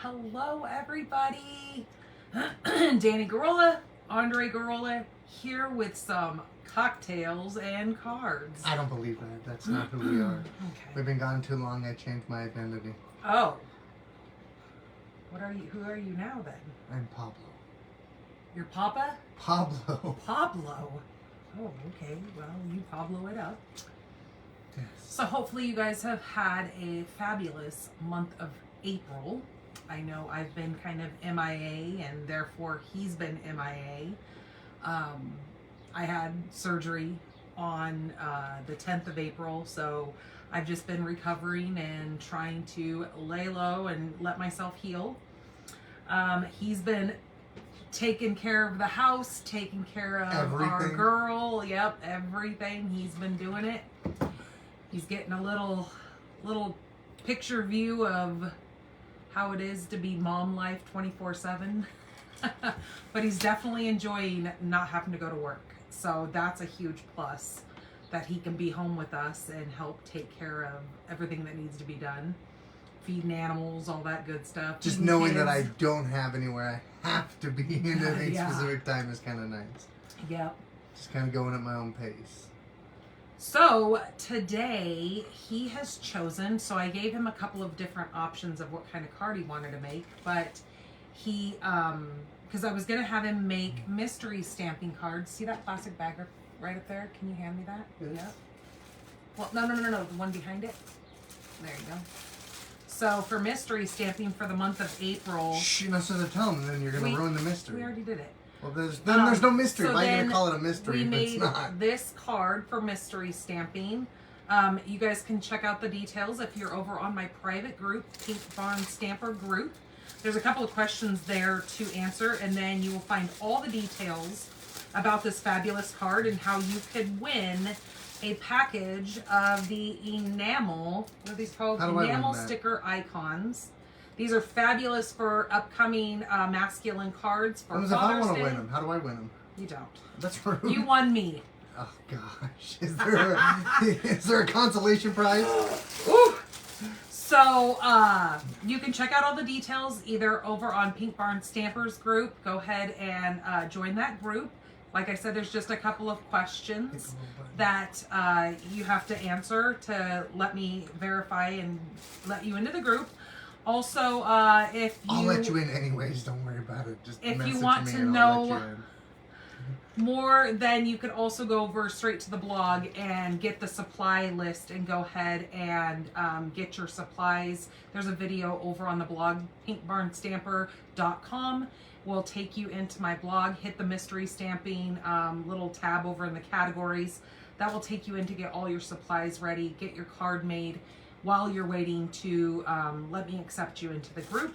Hello, everybody. Danny Garola, Andre Garola, here with some cocktails and cards. I don't believe that. That's not who we are. Okay. We've been gone too long. I changed my identity. Oh. What are you? Who are you now then? I'm Pablo. Your Papa? Pablo. Pablo. Oh, okay. Well, you Pablo it up. Yes. So hopefully you guys have had a fabulous month of April. I know I've been kind of MIA, and therefore he's been MIA. I had surgery on the 10th of April, so I've just been recovering and trying to lay low and let myself heal. He's been taking care of the house, taking care of everything. Our girl. Yep, everything. He's been doing it. He's getting a little picture view of how it is to be mom life 24/7. But he's definitely enjoying not having to go to work. So that's a huge plus, that he can be home with us and help take care of everything that needs to be done. Feeding animals, all that good stuff. Just feeding knowing kids. that I don't have anywhere I have to be in at a Yeah. specific time is kind of nice. Yep. Just kind of going at my own pace. So today he has chosen, so I gave him a couple of different options of what kind of card he wanted to make, but he, because I was going to have him make mystery stamping cards. See that plastic bag right up there? Can you hand me that? Yes. Yep. Well, no, the one behind it. There you go. So for mystery stamping for the month of April. Shh, you're not supposed to tell them, then you're going to ruin the mystery. We already did it. Well, there's no mystery. So Why are you going then to call it a mystery we if it's made not? this card for mystery stamping. You guys can check out the details if you're over on my private group, Pink Barn Stamper group. There's a couple of questions there to answer, and then you will find all the details about this fabulous card and how you could win a package of the enamel, what are these called? Enamel sticker icons. These are fabulous for upcoming masculine cards for Father's Day. If I want to win them, how do I win them? You don't. That's rude. You won me. Oh gosh, is there a consolation prize? Ooh. So you can check out all the details either over on Pink Barn Stampers group. Go ahead and join that group. Like I said, there's just a couple of questions that you have to answer to let me verify and let you into the group. Also, if you... I'll let you in anyways, don't worry about it. Just if message you want me to and I'll let know you in. more, then you could also go over straight to the blog and get the supply list and go ahead and get your supplies. There's a video over on the blog, pinkbarnstamper.com. Will take you into my blog. Hit the mystery stamping little tab over in the categories. That will take you in to get all your supplies ready, get your card made while you're waiting to let me accept you into the group.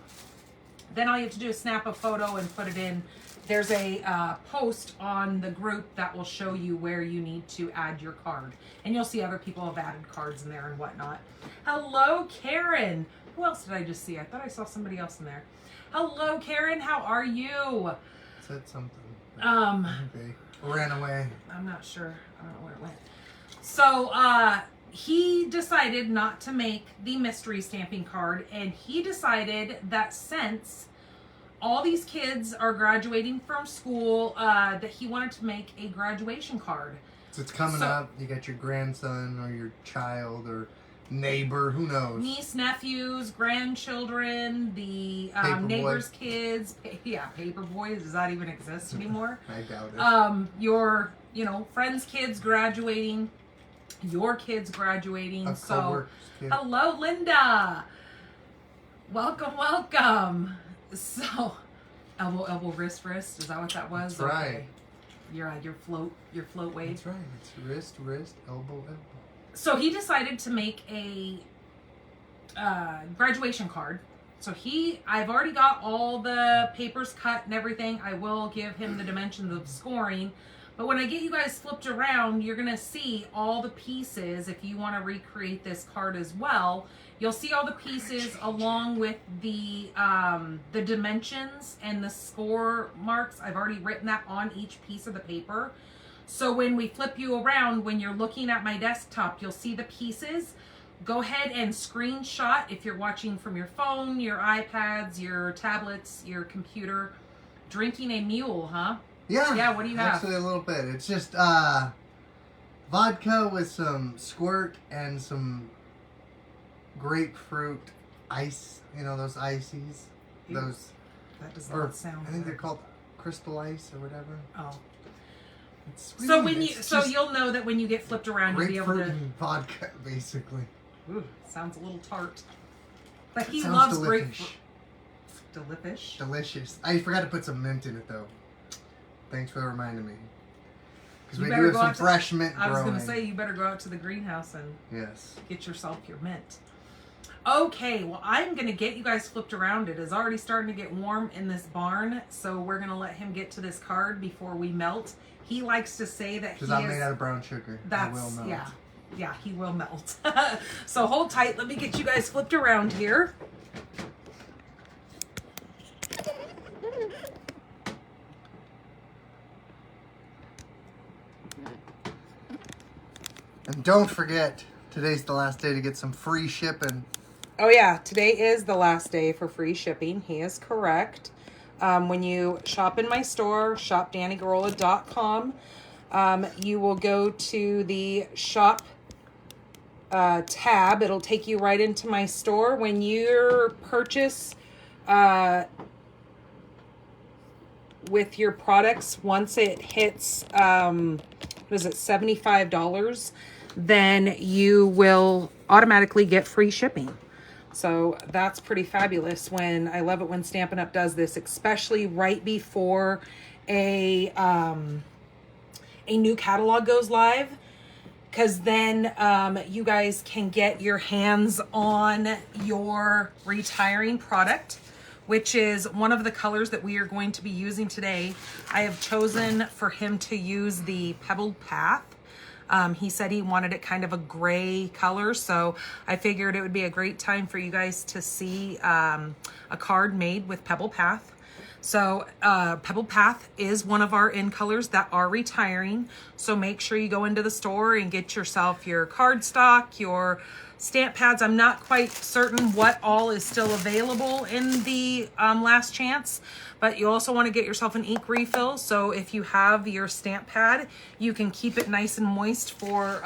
Then all you have to do is snap a photo and put it in. There's a post on the group that will show you where you need to add your card. And you'll see other people have added cards in there and whatnot. Hello, Karen. Who else did I just see? I thought I saw somebody else in there. Hello, Karen. How are you? Said something. Okay. Ran away. I'm not sure. I don't know where it went. So, he decided not to make the mystery stamping card, and he decided that since all these kids are graduating from school, that he wanted to make a graduation card. So it's coming up. You got your grandson or your child or neighbor, who knows? Niece, nephews, grandchildren, the neighbors' kids. Paper boys. Does that even exist anymore? I doubt it. Your, friends' kids graduating. Your kids graduating. So, hello, Linda. Welcome. So, elbow, wrist. Is that what that was? That's right. Your float wave. That's right. It's wrist, elbow. So he decided to make a graduation card. So I've already got all the papers cut and everything. I will give him the dimensions of scoring. But when I get you guys flipped around, you're going to see all the pieces. If you want to recreate this card as well, you'll see all the pieces along with the dimensions and the score marks. I've already written that on each piece of the paper. So when we flip you around, when you're looking at my desktop, you'll see the pieces. go ahead and screenshot if you're watching from your phone, your iPads, your tablets, your computer. Drinking a mule, huh? Yeah. Yeah, what do you have? Actually, a little bit. It's just vodka with some squirt and some grapefruit ice. You know, those ices? Ew. Those. That does not sound I think good. they're called crystal ice or whatever. Oh. It's So sweet. when you you'll know that when you get flipped around you'll be able grapefruit to. and vodka, basically. Ooh, sounds a little tart. But he Sounds loves delicious. grapefruit. Delicious. Delicious. I forgot to put some mint in it though. Thanks for reminding me. Because You we better do have go some out to- fresh mint I was growing. going to say you better go out to the greenhouse and Yes. get yourself your mint. Okay, well, I'm going to get you guys flipped around. It is already starting to get warm in this barn, so we're going to let him get to this card before we melt. He likes to say that Because I'm made out of brown sugar. I will melt. Yeah, he will melt. So hold tight. Let me get you guys flipped around here. And don't forget, today's the last day to get some free shipping. Oh yeah, today is the last day for free shipping. He is correct. When you shop in my store, shopdannygarola.com, you will go to the shop tab. It'll take you right into my store. When your purchase with your products, once it hits, what is it, $75, then you will automatically get free shipping. So that's pretty fabulous. I love it when Stampin' Up! Does this, especially right before a new catalog goes live, because then you guys can get your hands on your retiring product, which is one of the colors that we are going to be using today. I have chosen for him to use the Pebbled Path. He said he wanted it kind of a gray color, so I figured it would be a great time for you guys to see a card made with Pebble Path. So Pebble Path is one of our in colors that are retiring, so make sure you go into the store and get yourself your cardstock, your stamp pads. I'm not quite certain what all is still available in the last chance, but you also want to get yourself an ink refill. So if you have your stamp pad, you can keep it nice and moist for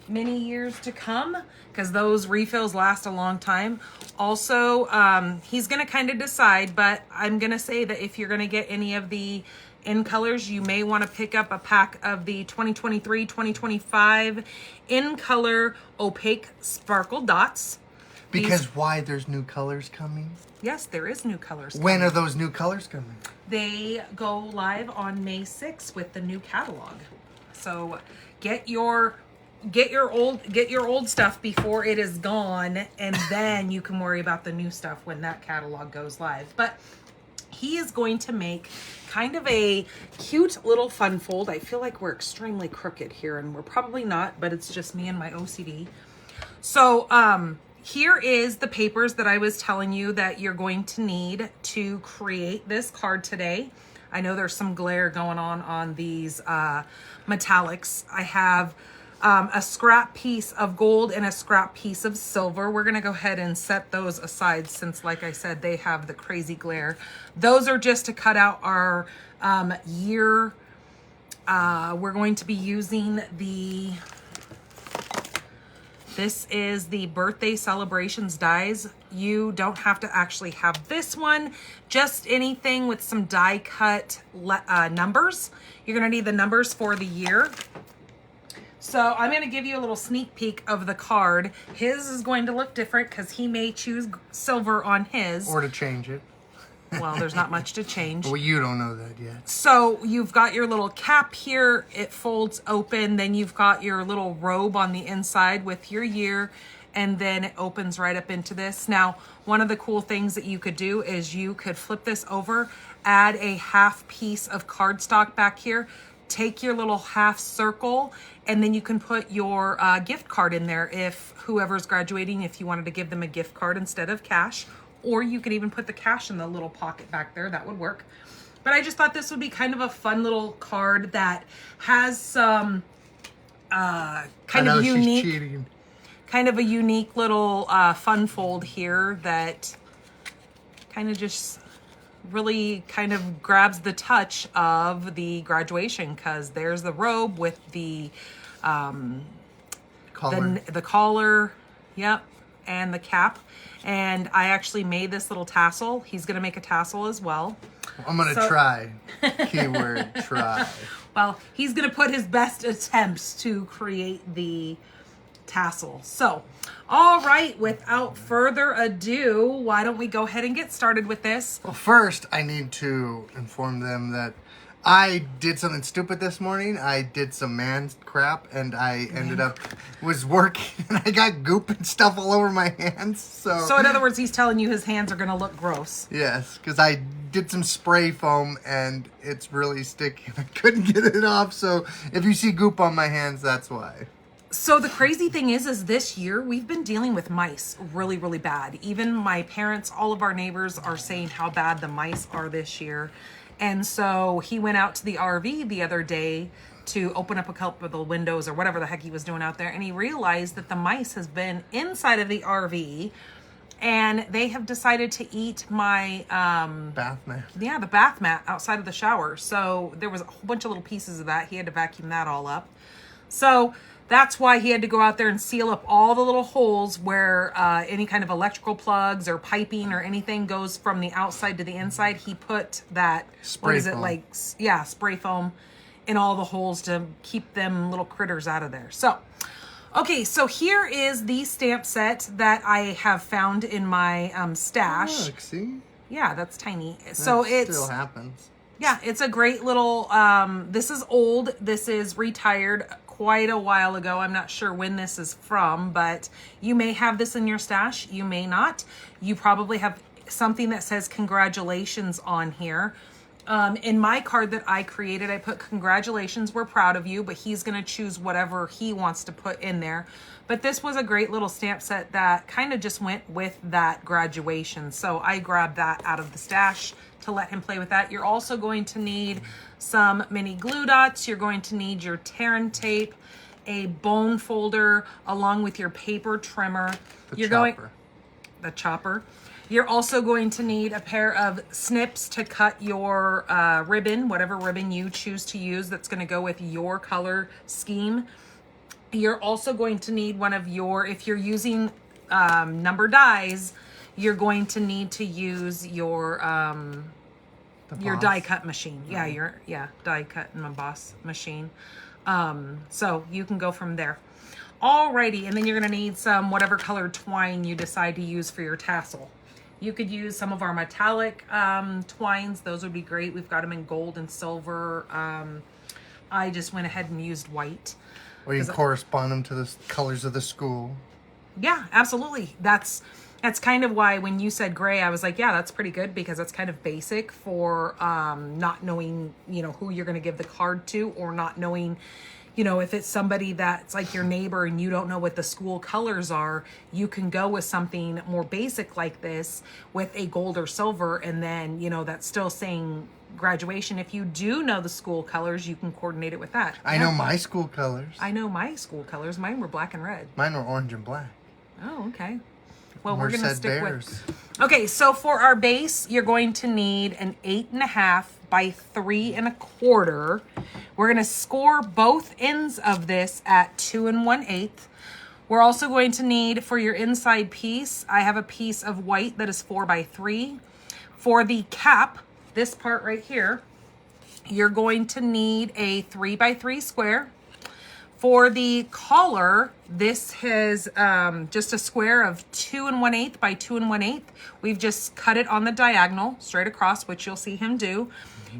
many years to come, because those refills last a long time. Also, he's going to kind of decide, but I'm going to say that if you're going to get any of the in colors, you may want to pick up a pack of the 2023-2025 in color opaque sparkle dots. Because why? There's new colors coming? Yes, there is new colors coming. When are those new colors coming? They go live on May 6th with the new catalog. So get your old stuff before it is gone, and then you can worry about the new stuff when that catalog goes live. But he is going to make kind of a cute little fun fold. I feel like we're extremely crooked here, and we're probably not, but it's just me and my OCD. So here is the papers that I was telling you that you're going to need to create this card today. I know there's some glare going on these metallics. I have a scrap piece of gold and a scrap piece of silver. We're going to go ahead and set those aside since, like I said, they have the crazy glare. Those are just to cut out our year. We're going to be using this is the birthday celebrations dies. You don't have to actually have this one, just anything with some die cut numbers. You're going to need the numbers for the year. So I'm going to give you a little sneak peek of the card. His is going to look different because he may choose silver on his. Or to change it. Well, there's not much to change. Well, you don't know that yet. So you've got your little cap here. It folds open. Then you've got your little robe on the inside with your year. And then it opens right up into this. Now, one of the cool things that you could do is you could flip this over, add a half piece of cardstock back here, take your little half circle, and then you can put your gift card in there if whoever's graduating, if you wanted to give them a gift card instead of cash. Or you could even put the cash in the little pocket back there. That would work. But I just thought this would be kind of a fun little card that has some kind of unique kind of a unique little fun fold here that kind of just really kind of grabs the touch of the graduation, because there's the robe with the collar, yep, and the cap. And I actually made this little tassel. He's gonna make a tassel as well. I'm gonna try. Keyword try. Well, he's gonna put his best attempts to create the tassel. So, all right, without further ado, why don't we go ahead and get started with this? Well, first, I need to inform them that I did something stupid this morning. I did some man crap, and I ended up was working, and I got goop and stuff all over my hands. So in other words, he's telling you his hands are gonna look gross. Yes, because I did some spray foam, and it's really sticky, and I couldn't get it off. So if you see goop on my hands, that's why. So the crazy thing is this year we've been dealing with mice really, really bad. Even my parents, all of our neighbors are saying how bad the mice are this year. And so he went out to the RV the other day to open up a couple of the windows or whatever the heck he was doing out there. And he realized that the mice has been inside of the RV, and they have decided to eat my bath mat. Yeah, the bath mat outside of the shower. So there was a whole bunch of little pieces of that. He had to vacuum that all up. So that's why he had to go out there and seal up all the little holes where any kind of electrical plugs or piping or anything goes from the outside to the inside. He put that, spray foam. Spray foam in all the holes to keep them little critters out of there. So, okay, so here is the stamp set that I have found in my stash. Look, see? Yeah, that's tiny. That so it's still happens. Yeah, it's a great little, this is old. This is retired quite a while ago. I'm not sure when this is from, but you may have this in your stash. You may not. You probably have something that says congratulations on here. In my card that I created, I put congratulations, we're proud of you, but he's going to choose whatever he wants to put in there. But this was a great little stamp set that kind of just went with that graduation. So I grabbed that out of the stash to let him play with that. You're also going to need some mini glue dots. You're going to need your tear and tape, a bone folder, along with your paper trimmer. The chopper. You're also going to need a pair of snips to cut your ribbon, whatever ribbon you choose to use that's going to go with your color scheme. You're also going to need one of your, if you're using number dies, you're going to need to use your die cut machine. Yeah, your die cut and emboss machine. So you can go from there. Alrighty, and then you're gonna need some whatever colored twine you decide to use for your tassel. You could use some of our metallic twines. Those would be great. We've got them in gold and silver. I just went ahead and used white. Or you can correspond them to the colors of the school. Yeah, absolutely. That's kind of why when you said gray, I was like, yeah, that's pretty good, because that's kind of basic for not knowing, who you're going to give the card to, or not knowing, if it's somebody that's like your neighbor and you don't know what the school colors are, you can go with something more basic like this with a gold or silver, and then, that's still saying graduation. If you do know the school colors, you can coordinate it with that. I know my school colors. I know my school colors. Mine were black and red. Mine were orange and black. Oh, okay. Well, we're going to stick bears. with... Okay, so for our base, you're going to need an 8.5 by 3 1/4. We're going to score both ends of this at 2 1/8. We're also going to need, for your inside piece, I have a piece of white that is 4 by 3. For the cap, this part right here, you're going to need a 3 by 3 square. For the collar, this has just a square of 2 1/8 by 2 1/8. We've just cut it on the diagonal straight across, which you'll see him do.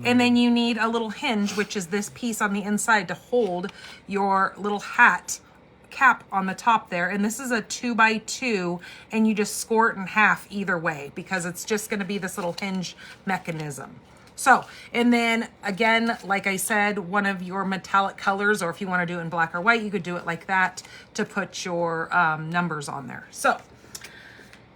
And then you need a little hinge, which is this piece on the inside to hold your little hat cap on the top there. And this is a 2 by 2, and you just score it in half either way, because it's just going to be this little hinge mechanism. So, and then again, like I said, one of your metallic colors, or if you want to do it in black or white, you could do it like that to put your numbers on there. So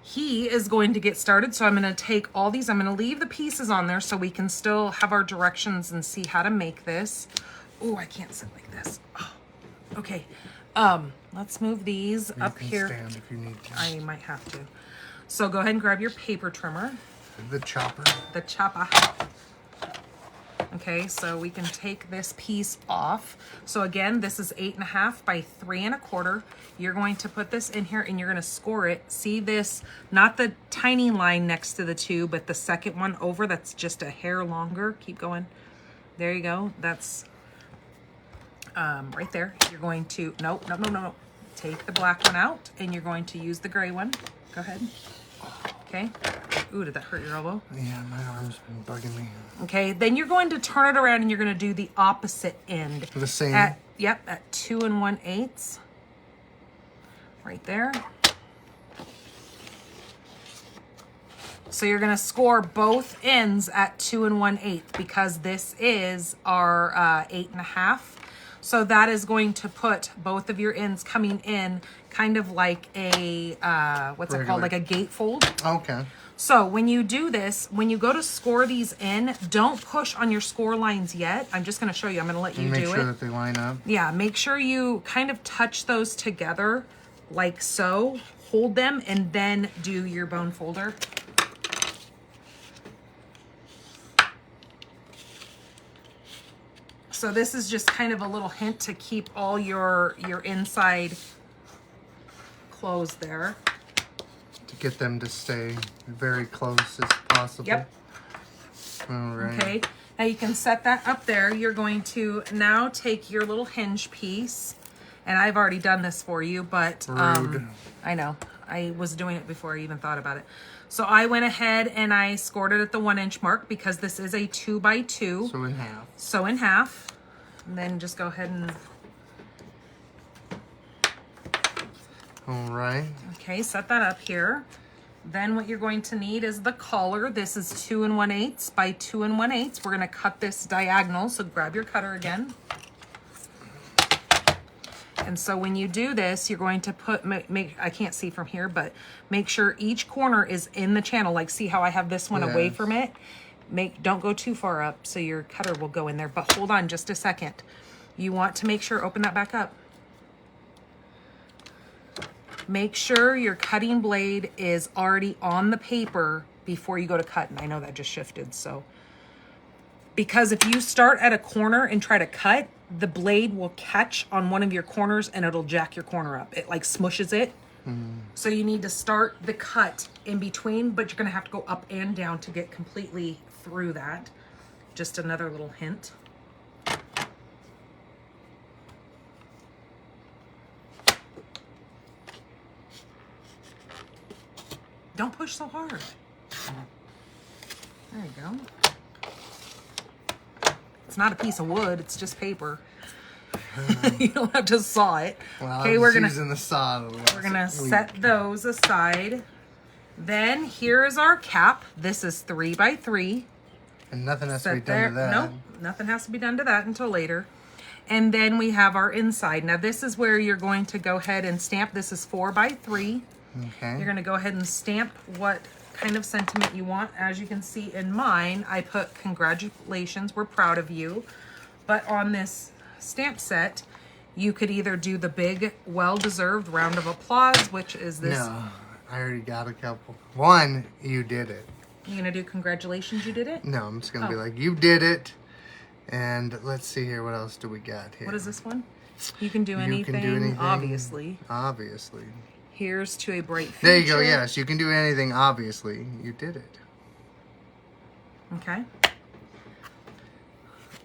he is going to get started. So I'm going to take all these, I'm going to leave the pieces on there so we can still have our directions and see how to make this. Oh, I can't sit like this. Oh, okay. Let's move these up can here. stand if you need to. I might have to. So go ahead and grab your paper trimmer. The chopper. The chopper. Okay, so we can take this piece off. So again, this is 8.5 by 3 1/4. You're going to put this in here and you're going to score it. See this, not the tiny line next to the 2, but the second one over that's just a hair longer. Keep going. There you go. That's right there. You're going to, no. Take the black one out and you're going to use the gray one. Go ahead. Okay. Ooh, did that hurt your elbow? Yeah, my arm's been bugging me. Okay, then you're going to turn it around and you're going to do the opposite end. The same? At 2 1/8. Right there. So you're going to score both ends at 2 1/8 because this is our 8.5. So that is going to put both of your ends coming in kind of like a, what's it called? Like a gatefold. Okay. So when you do this, when you go to score these in, don't push on your score lines yet. I'm just going to show you. I'm going to let you do it. Make sure that they line up. Yeah, make sure you kind of touch those together like so. Hold them and then do your bone folder. So this is just kind of a little hint to keep all your inside closed there. To get them to stay very close as possible. Yep. All right. Okay, now you can set that up there. You're going to now take your little hinge piece, and I've already done this for you, but Rude. I know. I was doing it before I even thought about it. So I went ahead and I scored it at the 1 inch mark because this is a 2 by 2. So in half. So in half. And then just go ahead and... All right. Okay, set that up here. Then what you're going to need is the collar. This is 2 1/8 by 2 1/8. We're going to cut this diagonal, so grab your cutter again. And so when you do this, you're going to put, I can't see from here, but make sure each corner is in the channel. Like, see how I have this one away from it? Don't go too far up so your cutter will go in there, but hold on just a second. You want to make sure, open that back up. Make sure your cutting blade is already on the paper before you go to cut. And I know that just shifted, so. Because if you start at a corner and try to cut, the blade will catch on one of your corners and it'll jack your corner up. It like smushes it. So you need to start the cut in between, but you're gonna have to go up and down to get completely through that. Just another little hint. Don't push so hard. There you go. It's not a piece of wood, it's just paper. You don't have to saw it. Well, okay, we're using the saw. We're gonna set those aside. Then here is our cap. This is 3 by 3. And nothing has to be done to that. Nope, nothing has to be done to that until later. And then we have our inside. Now this is where you're going to go ahead and stamp. This is 4 by 3. Okay. You're gonna go ahead and stamp what kind of sentiment you want. As you can see in mine, I put congratulations, we're proud of you. But on this stamp set, you could either do the big, well-deserved round of applause, which is this. No, I already got a couple. One, you did it. You're gonna do congratulations, you did it? No, I'm just gonna be like, you did it. And let's see here, what else do we got here? What is this one? You can do anything, You can do anything. obviously. Obviously. Here's to a bright future. There you go, yes, you can do anything, obviously. You did it. Okay.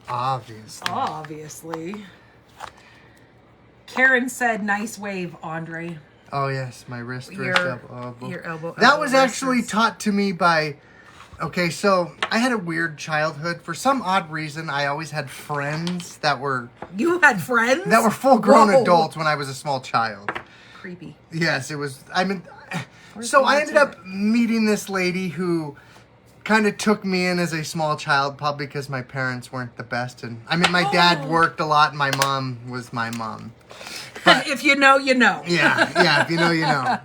Obviously. Obviously. Karen said, nice wave, Andre. Oh, yes, my wrist, Your elbow. Your elbow. That was actually wrist. taught to me by... Okay, so I had a weird childhood. For some odd reason, I always had friends that were... You had friends? That were full-grown Whoa. adults when I was a small child. Creepy. Yes, it was... I mean... Where's So the I lights ended up at? meeting this lady who kind of took me in as a small child, probably because my parents weren't the best. And I mean, my dad worked a lot, and my mom was my mom. But, if you know, you know. yeah, if you know, you know.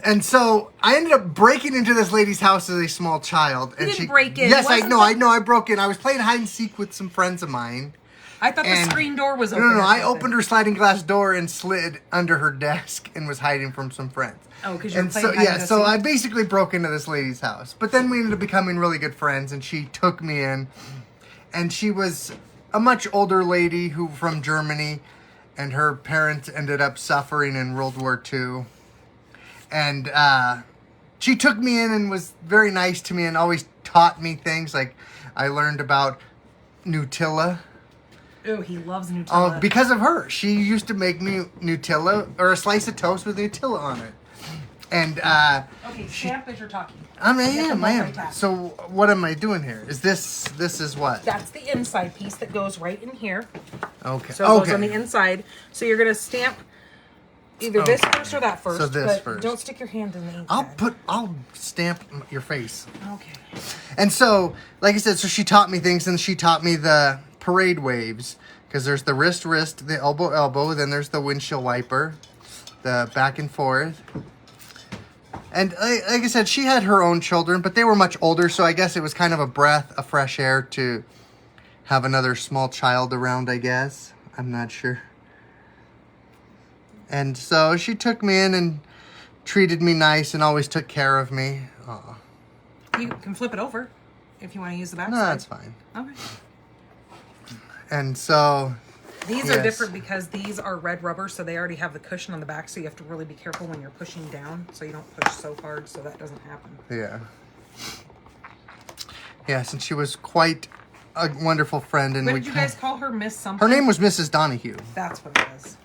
And so I ended up breaking into this lady's house as a small child. And didn't break in. Yes, I Wasn't know, like- I broke in. I was playing hide and seek with some friends of mine. I thought the And- screen door was No, open. no, no. or I something. opened her sliding glass door and slid under her desk and was hiding from some friends. Oh, because you're And playing so hide yeah, and so seek? I basically broke into this lady's house. But then we ended up becoming really good friends, and she took me in. And she was a much older lady who from Germany, and her parents ended up suffering in World War II. And she took me in and was very nice to me and always taught me things. Like I learned about Nutella. Oh, he loves Nutella. Oh, because of her. She used to make me Nutella or a slice of toast with Nutella on it. And Okay, stamp as you're talking. I Hit the am. multi-tap. So what am I doing here? Is this is what? That's the inside piece that goes right in here. Okay. So it goes on the inside. So you're gonna stamp either this first or that first. So this but first. Don't stick your hand in the ink I'll stamp your face. Okay. And so, like I said, so she taught me things, and she taught me the parade waves. Because there's the wrist, the elbow, then there's the windshield wiper, the back and forth. And like I said, she had her own children, but they were much older, so I guess it was kind of a breath of fresh air to have another small child around, I guess. I'm not sure. And so she took me in and treated me nice and always took care of me. Aw. You can flip it over if you want to use the back No, side. that's fine. Okay. And so... These are Yes. different because these are red rubber, so they already have the cushion on the back, so you have to really be careful when you're pushing down, so you don't push so hard so that doesn't happen. Yeah. Yes, and she was quite a wonderful friend. And What we did you guys call her? Miss something? Her name was Mrs. Donahue. That's what it is.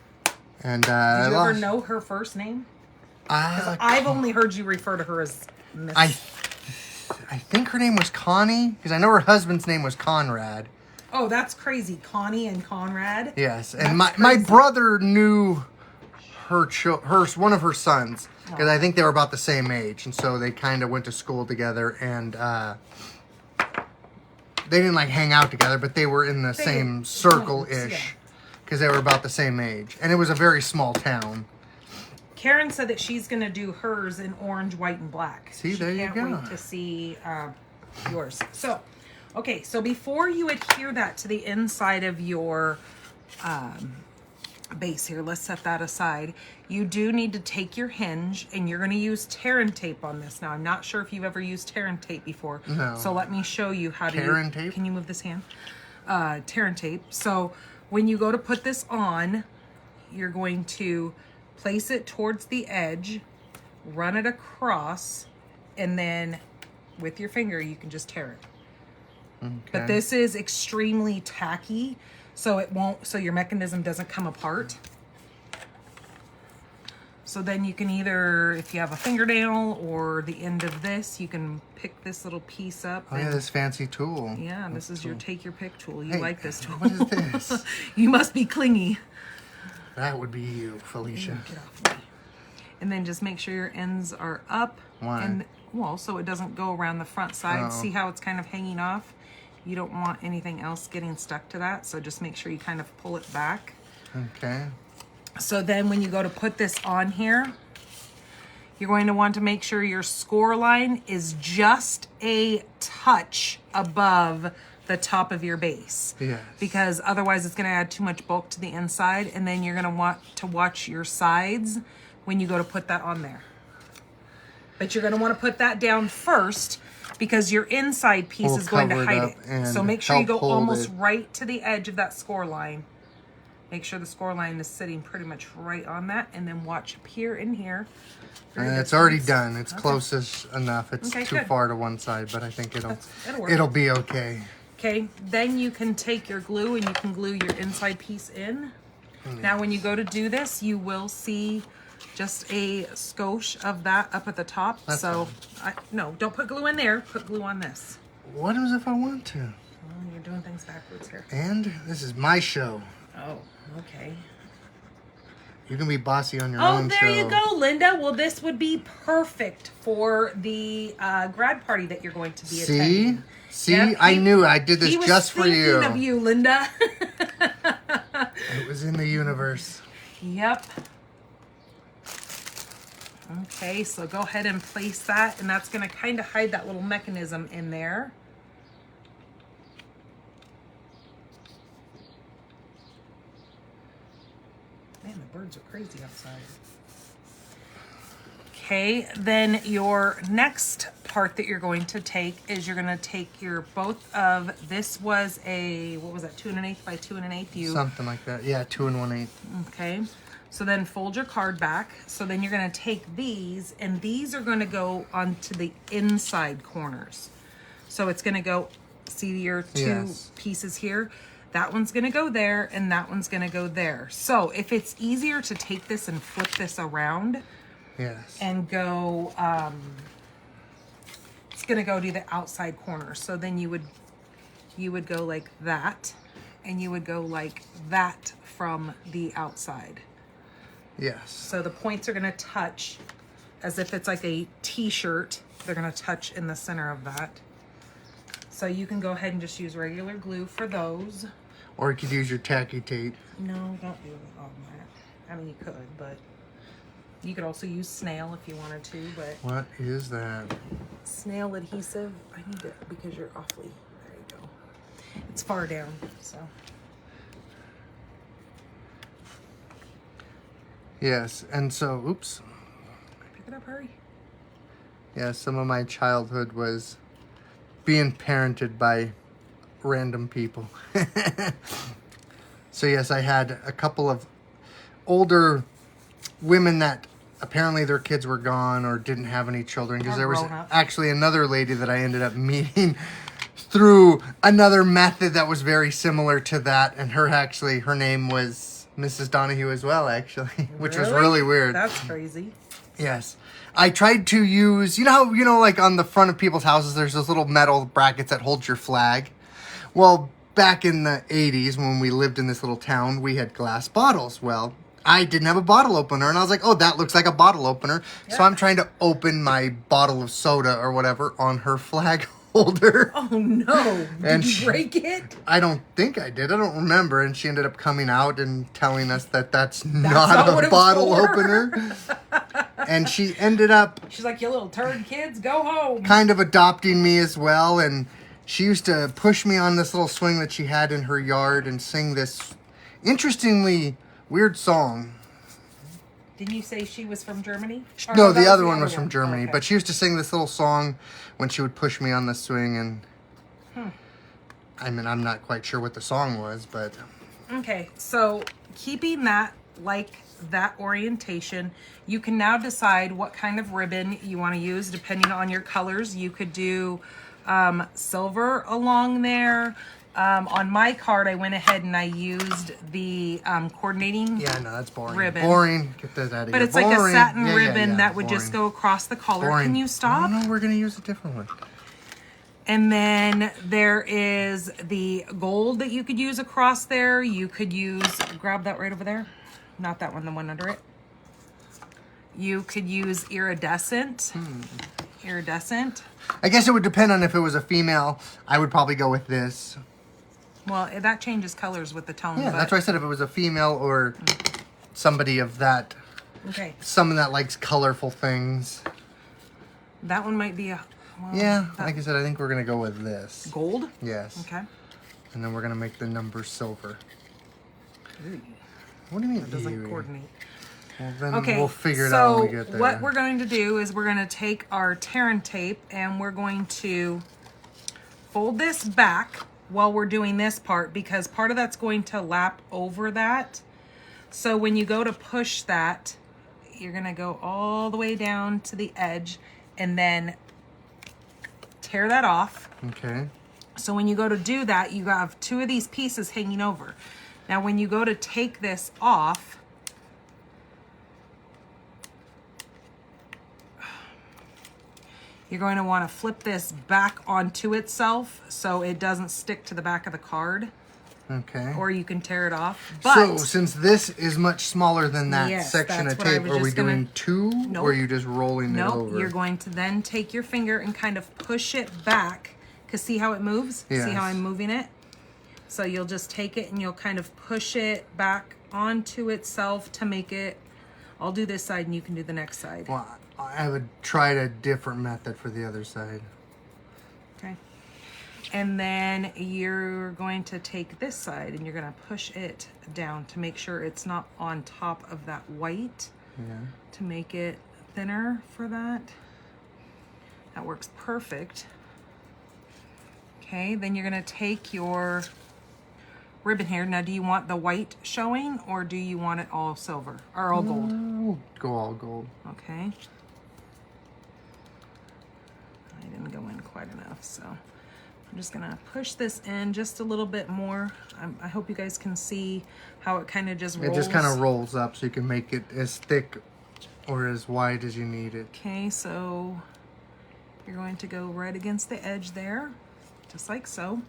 And Did you I ever lost- know her first name? 'Cause I, I've only heard you refer to her as Miss. I think her name was Connie, because I know her husband's name was Conrad. Oh, that's crazy. Connie and Conrad. Yes, That's and my crazy. brother knew her one of her sons, because I think they were about the same age, and so they kind of went to school together, and they didn't like hang out together, but they were in the They same did. circle-ish, Yeah. because they were about the same age, and it was a very small town. Karen said that she's going to do hers in orange, white, and black. See, She there you can't go. wait to see yours. So, okay, so before you adhere that to the inside of your base here, let's set that aside. You do need to take your hinge, and you're going to use tear and tape on this. Now, I'm not sure if you've ever used tear and tape before. No. So let me show you how to Tear and tape? Can you move this hand? Tear and tape. So when you go to put this on, you're going to place it towards the edge, run it across, and then with your finger, you can just tear it. Okay. But this is extremely tacky, so it won't, so your mechanism doesn't come apart. So then you can either, if you have a fingernail or the end of this, you can pick this little piece up. Oh yeah, and- this fancy tool. yeah, this is your take your pick tool. You Hey, like this tool. What is this? You must be clingy. That would be you, Felicia. Get off me. And then just make sure your ends are up. Why? And well, so it doesn't go around the front side. Oh. See how it's kind of hanging off? You don't want anything else getting stuck to that. So just make sure you kind of pull it back. Okay. So then when you go to put this on here, you're going to want to make sure your score line is just a touch above the top of your base. Yes. Because otherwise it's going to add too much bulk to the inside, and then you're going to want to watch your sides when you go to put that on there. But you're going to want to put that down first because your inside piece We'll is going to cover it hide up it. and So make sure you go help hold almost it. right to the edge of that score line. Make sure the score line is sitting pretty much right on that, and then watch up here and here. for your And it's already distance. done. It's Okay. closest enough. It's Okay, too good. far to one side, but I think It'll work. it'll be okay. Okay, then you can take your glue and you can glue your inside piece in. Now when you go to do this, you will see just a skosh of that up at the top. That's So, no, don't put glue in there. Put glue on this. What is if I want to? Oh, you're doing things backwards here. And this is my show. Oh, okay. You can be bossy on your Oh, own there show. you go, Linda. Well, this would be perfect for the grad party that you're going to be See? attending. See? Yep, I knew I did this he was just for thinking you. of you, Linda. It was in the universe. Yep. Okay, so go ahead and place that, and that's going to kind of hide that little mechanism in there. Man, the birds are crazy outside. Okay, then your next part that you're going to take is you're going to take your both of, this was a, what was that, 2 1/8 by 2 1/8? Something like that. Yeah, 2 1/8. Okay, so then fold your card back. So then you're going to take these, and these are going to go onto the inside corners. So it's going to go, see your two pieces here? That one's going to go there, and that one's going to go there. So if it's easier to take this and flip this around, yes, and go, it's going to go to the outside corner. So then you would go like that, and you would go like that from the outside. yes. So the points are going to touch as if it's like a t-shirt. They're going to touch in the center of that. So you can go ahead and just use regular glue for those. Or you could use your tacky tape. No, don't do it on that. I mean, you could, but you could also use snail if you wanted to, but... What is that? Snail adhesive. I need it because you're awfully... There you go. It's far down, so... Yes, and so, oops. Pick it up, hurry. Yeah, some of my childhood was being parented by random people. So yes, I had a couple of older women that apparently their kids were gone or didn't have any children, because there was actually another lady that I ended up meeting through another method that was very similar to that, and her name was Mrs. Donahue as well, actually, which was really weird. That's crazy. Yes. I tried to use, like on the front of people's houses, there's those little metal brackets that hold your flag. Well, back in the 80s when we lived in this little town, we had glass bottles. Well, I didn't have a bottle opener, and I was like, oh, that looks like a bottle opener. Yeah. So I'm trying to open my bottle of soda or whatever on her flag holder. Oh, no. Did you break it? I don't think I did. I don't remember. And she ended up coming out and telling us that that's not a bottle opener. And she ended up... She's like, you little turd kids, go home. Kind of adopting me as well. And she used to push me on this little swing that she had in her yard and sing this interestingly weird song. Didn't you say she was from Germany? No, the other one was from Germany. Okay. But she used to sing this little song when she would push me on the swing. And I mean, I'm not quite sure what the song was, but... Okay, so keeping that like that orientation, you can now decide what kind of ribbon you want to use depending on your colors. You could do silver along there. On my card, I went ahead and I used the coordinating that's boring. Ribbon. Boring. Get that out of here. But it's like a satin ribbon that would just go across the collar. Boring. Can you stop? No, we're going to use a different one. And then there is the gold that you could use across there. You could use, grab that right over there. Not that one, the one under it. You could use iridescent. Iridescent. I guess it would depend on if it was a female. I would probably go with this. Well, that changes colors with the tone. Yeah, that's why I said if it was a female or somebody of that. Okay. Someone that likes colorful things. That one might be a... Well, yeah, like I said, I think we're going to go with this. Gold? Yes. Okay. And then we're going to make the number silver. Ooh. What do you mean? That doesn't coordinate. Well, then we'll figure it out when we get there. So what we're going to do is we're going to take our Terran tape and we're going to fold this back while we're doing this part, because part of that's going to lap over that. So when you go to push that, you're going to go all the way down to the edge and then tear that off. Okay. So when you go to do that, you have two of these pieces hanging over. Now when you go to take this off, you're going to want to flip this back onto itself so it doesn't stick to the back of the card. Okay. Or you can tear it off. But so since this is much smaller than that section of tape, are we doing two? Nope. Or are you just rolling it over? You're going to then take your finger and kind of push it back. Because see how it moves? Yes. See how I'm moving it? So you'll just take it and you'll kind of push it back onto itself to make it... I'll do this side and you can do the next side. Well, I would try a different method for the other side. Okay. And then you're going to take this side and you're going to push it down to make sure it's not on top of that white. Yeah. To make it thinner for that. That works perfect. Okay, then you're going to take your ribbon here. Now, do you want the white showing or do you want it all silver or all gold? Go all gold. Okay. I didn't go in quite enough, so I'm just gonna push this in just a little bit more. I hope you guys can see how it kind of just rolls. It just kind of rolls up so you can make it as thick or as wide as you need it. Okay, so you're going to go right against the edge there, just like so.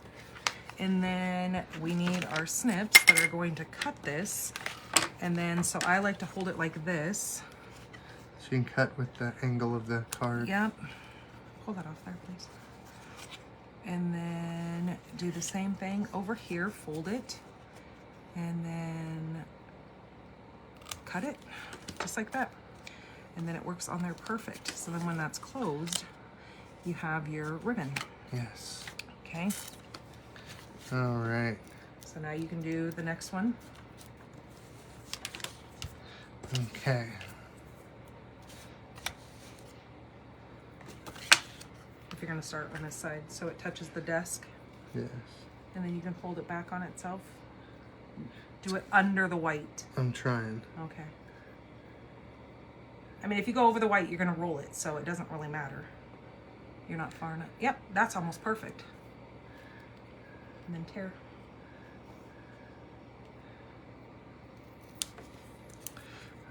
And then we need our snips that are going to cut this. And then, so I like to hold it like this. So you can cut with the angle of the card. Yep. Pull that off there, please. And then do the same thing over here, fold it, and then cut it, just like that. And then it works on there perfect. So then when that's closed, you have your ribbon. Yes. Okay. All right. So now you can do the next one. Okay. If you're gonna start on this side, so it touches the desk. Yes. And then you can fold it back on itself. Do it under the white. I'm trying. Okay. I mean, if you go over the white, you're gonna roll it, so it doesn't really matter. You're not far enough. Yep, that's almost perfect. And then tear.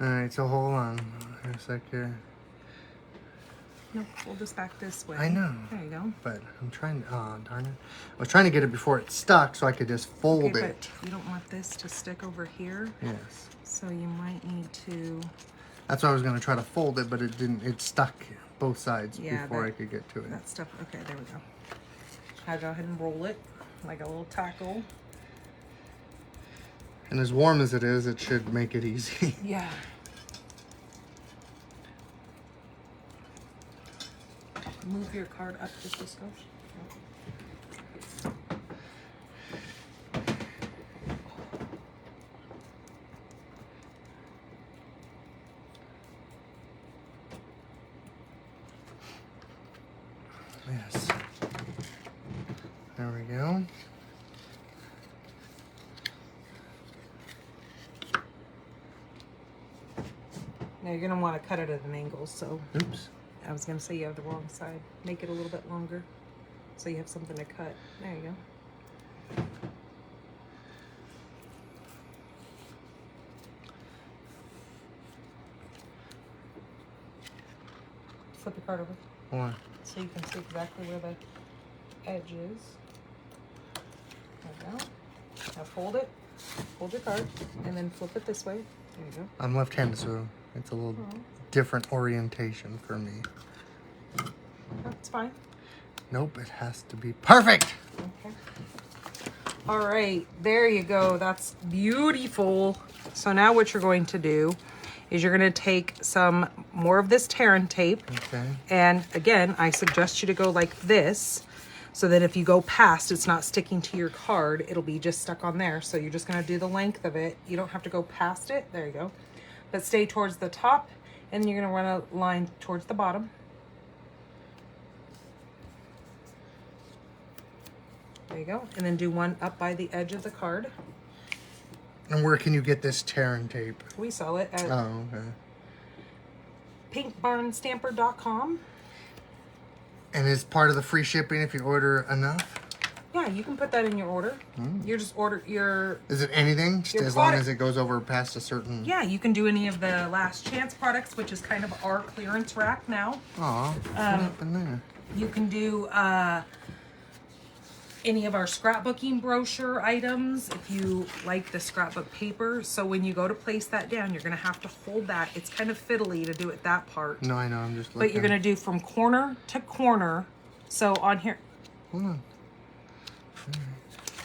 All right, so hold on a sec here. No, fold this back this way. I know. There you go. But I'm trying to, oh, darn it. I was trying to get it before it stuck so I could just fold Okay, it. but you don't want this to stick over here. Yes. So you might need to... That's why I was going to try to fold it, but it didn't, it stuck both sides Yeah, before I could get to it. That stuff, okay, there we go. I'll go ahead and roll it like a little tackle. And as warm as it is, it should make it easy. Yeah. Move your card up just a skosh. Yes. There we go. Now you're gonna want to cut it at an angle, so Oops. I was gonna say you have the wrong side. Make it a little bit longer so you have something to cut. There you go. Flip your card over One. so you can see exactly where the edge is. There you go. Now fold it, hold your card, and then flip it this way. There you go. I'm left-handed, so it's a little different orientation for me. That's fine. Nope, it has to be perfect. Okay. All right, there you go. That's beautiful. So now what you're going to do is you're going to take some more of this tearing tape. Okay. And again, I suggest you to go like this so that if you go past, it's not sticking to your card. It'll be just stuck on there. So you're just going to do the length of it. You don't have to go past it. There you go. But stay towards the top, and then you're going to run a line towards the bottom. There you go. And then do one up by the edge of the card. And where can you get this tearing tape? We sell it at Oh, okay. pinkbarnstamper.com. And it's part of the free shipping if you order enough? Yeah, you can put that in your order. You just order your... Is it anything? Just Your as long product- as it goes over past a certain... Yeah, you can do any of the Last Chance products, which is kind of our clearance rack now. Aw, what happened there? You can do any of our scrapbooking brochure items if you like the scrapbook paper. So when you go to place that down, you're going to have to hold that. It's kind of fiddly to do it that part. No, I know, I'm just looking. But you're going to do from corner to corner. So on here... Hold on.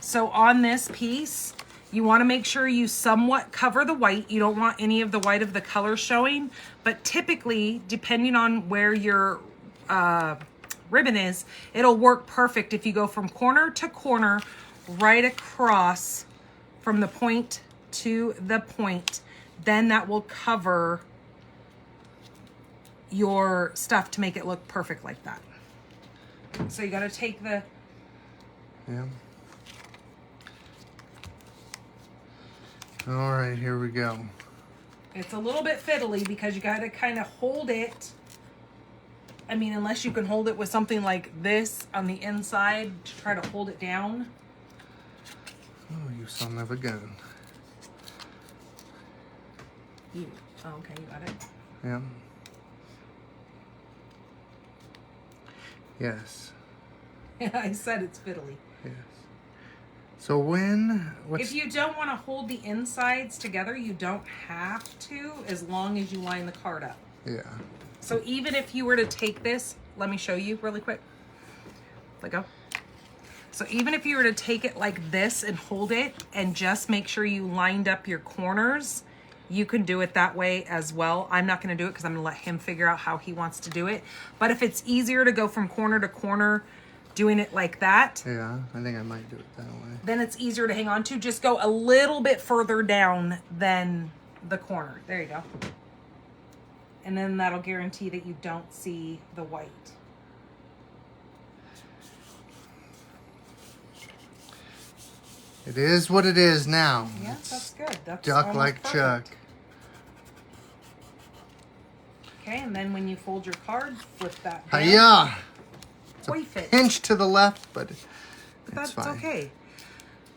So on this piece, you want to make sure you somewhat cover the white. You don't want any of the white of the color showing. But typically, depending on where your ribbon is, it'll work perfect if you go from corner to corner, right across from the point to the point. Then that will cover your stuff to make it look perfect like that. So you got to take the... Yeah. All right, here we go. It's a little bit fiddly because you got to kind of hold it. I mean, unless you can hold it with something like this on the inside to try to hold it down. Oh, you son of a gun. Okay, you got it. Yeah. Yes. I said it's fiddly. Yes. So if you don't want to hold the insides together, you don't have to, as long as you line the card up. Yeah. So even if you were to take this, let me show you really quick. Let go. So even if you were to take it like this and hold it and just make sure you lined up your corners, you can do it that way as well. I'm not going to do it because I'm going to let him figure out how he wants to do it. But if it's easier to go from corner to corner doing it like that, yeah, I think I might do it that way. Then it's easier to hang on to. Just go a little bit further down than the corner. There you go. And then that'll guarantee that you don't see the white. It is what it is now. Yeah, that's good. That's Duck almost like perfect. Chuck. Okay, and then when you fold your card, flip that down. Hiya! Wave it. Pinch to the left, but That's fine. okay.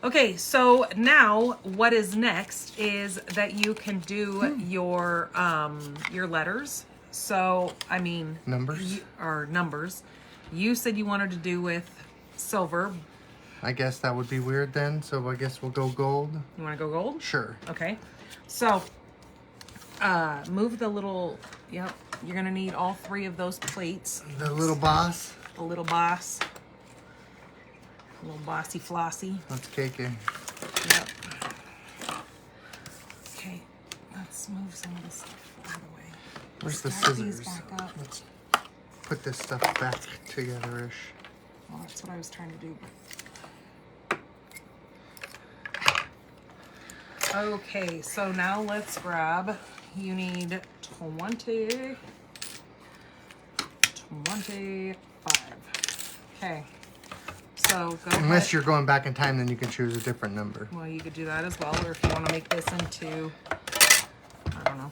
Okay, so now what is next is that you can do your letters. So, I mean... Numbers? Numbers. You said you wanted to do with silver. I guess that would be weird then, so I guess we'll go gold. You want to go gold? Sure. Okay. So, move the little... Yep. You're going to need all 3 of those plates. The little boss. A little boss. A little bossy flossy. That's KK. Yep. Okay. Let's move some of this stuff out of the way. Where's the Stack these scissors? back up. Let's put this stuff back together-ish. Well, that's what I was trying to do. Okay, so now let's grab, you need 25. Okay, so go Unless ahead. you're going back in time, then you can choose a different number. Well, you could do that as well, or if you want to make this into, I don't know.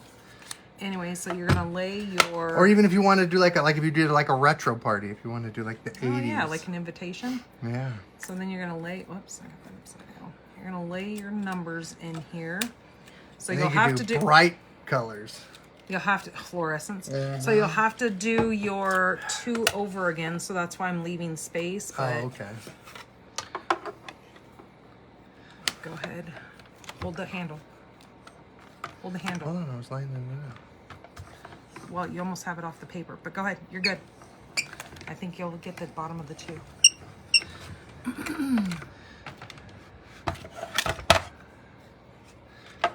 Anyway, so you're gonna lay your... Or even if you want to do like if you did like a retro party, if you want to do like the 80s. Oh yeah, like an invitation. Yeah. So then you're gonna lay, whoops, I got that upside down. You're gonna lay your numbers in here. So And you'll you can have to do bright colors. You'll have to fluorescence. So you'll have to do your 2 over again. So that's why I'm leaving space. But Oh, okay. go ahead, hold the handle. Hold the handle. Hold on, I was lining it up. Well, you almost have it off the paper, but go ahead. You're good. I think you'll get the bottom of the 2.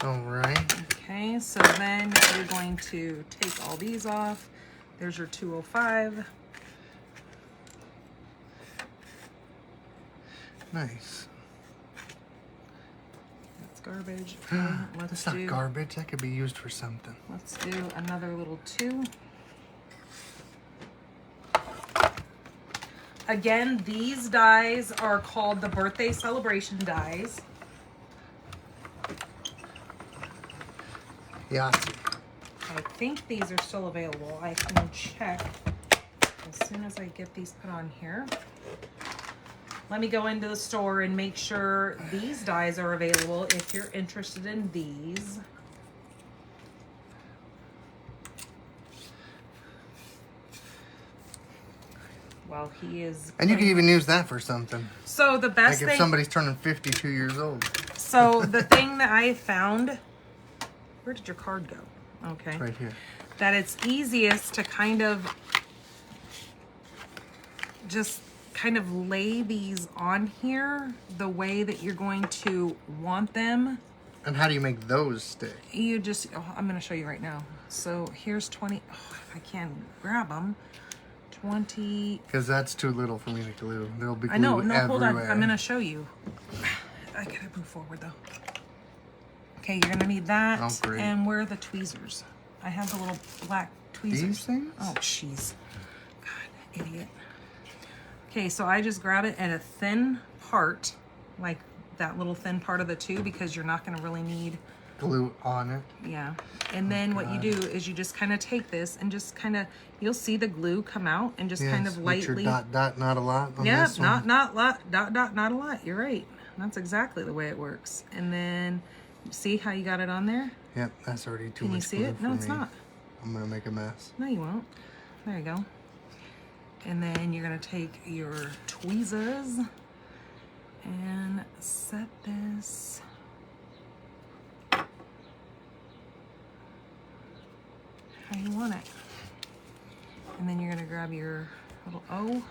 All right. Okay, so then you're going to take all these off. There's your 205. Nice. That's garbage. Okay, let's That's do. not garbage. That could be used for something. Let's do another little 2. Again, these dies are called the birthday celebration dies. Yeah. I think these are still available. I can check as soon as I get these put on here. Let me go into the store and make sure these dies are available if you're interested in these. Well, he is... And you can even use that for something. So the best Like if thing... somebody's turning 52 years old. So the thing that I found... Where did your card go? Okay. It's right here. That it's easiest to kind of just kind of lay these on here the way that you're going to want them. And how do you make those stick? You just, oh, I'm going to show you right now. So here's 20, oh, if I can grab them, 20. Because that's too little for me to glue. There'll be glue I know. No, everywhere. hold on. I'm going to show you. I got to move forward, though. Okay, you're going to need that. Oh, great. And where are the tweezers? I have the little black tweezers. These things? Oh, jeez. God, idiot. Okay, so I just grab it at a thin part, like that little thin part of the tube, because you're not going to really need glue on it. Yeah. And then what you do is you just kind of take this and just kind of, you'll see the glue come out and just kind of lightly. Dot, dot, not a lot on Yeah, this one. not lot, dot, dot, not a lot. You're right. That's exactly the way it works. And then see how you got it on there? Yep, that's already too Can you much see glue it? for No, it's me. not. I'm going to make a mess. No, you won't. There you go. And then you're going to take your tweezers and set this how you want it. And then you're going to grab your little O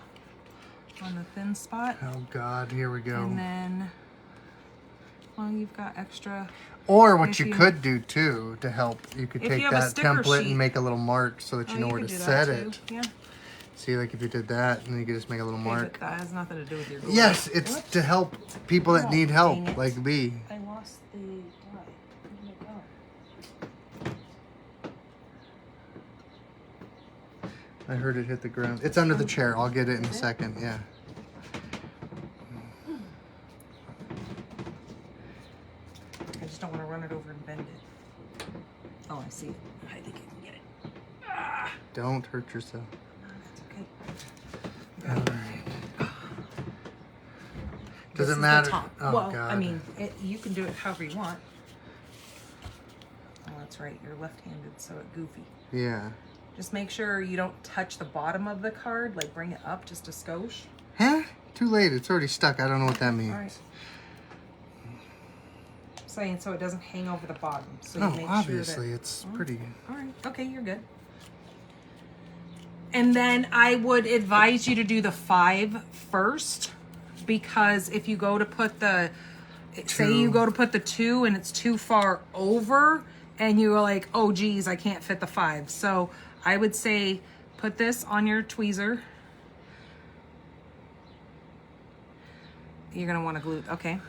on the thin spot. Oh, God, here we go. And then, well, you've got extra. Or what you could do, too, to help, you could If take you have a that sticker template sheet. and make a little mark so that you know where to could do set that too. it. Yeah. See, like if you did that, and then you could just make a little Okay, mark. but that has nothing to do with your glue. Yes, it's to help people that Oh, need dang help, it. like me. I lost the die. Where did it go? I heard it hit the ground. It's under the chair. I'll get it in a second. Yeah. I just don't want to run it over and bend it. Oh, I see it. I think I can get it. Ah, Don't hurt yourself. no, that's okay. All right. Does This it is the matter? top. Oh, well, God. I mean, you can do it however you want. Oh, that's right. You're left-handed, so it's goofy. Yeah. Just make sure you don't touch the bottom of the card. Like, bring it up just a skosh. Huh? Too late. It's already stuck. I don't know what that means. All right. Saying so it doesn't hang over the bottom. So No, you make obviously, sure that, it's pretty. all right. Okay, you're good. And then I would advise you to do the 5 first, because if you go to put the, say you go to put the 2 and it's too far over, and you're like, oh geez, I can't fit the 5. So I would say put this on your tweezer. You're gonna want to glue, okay.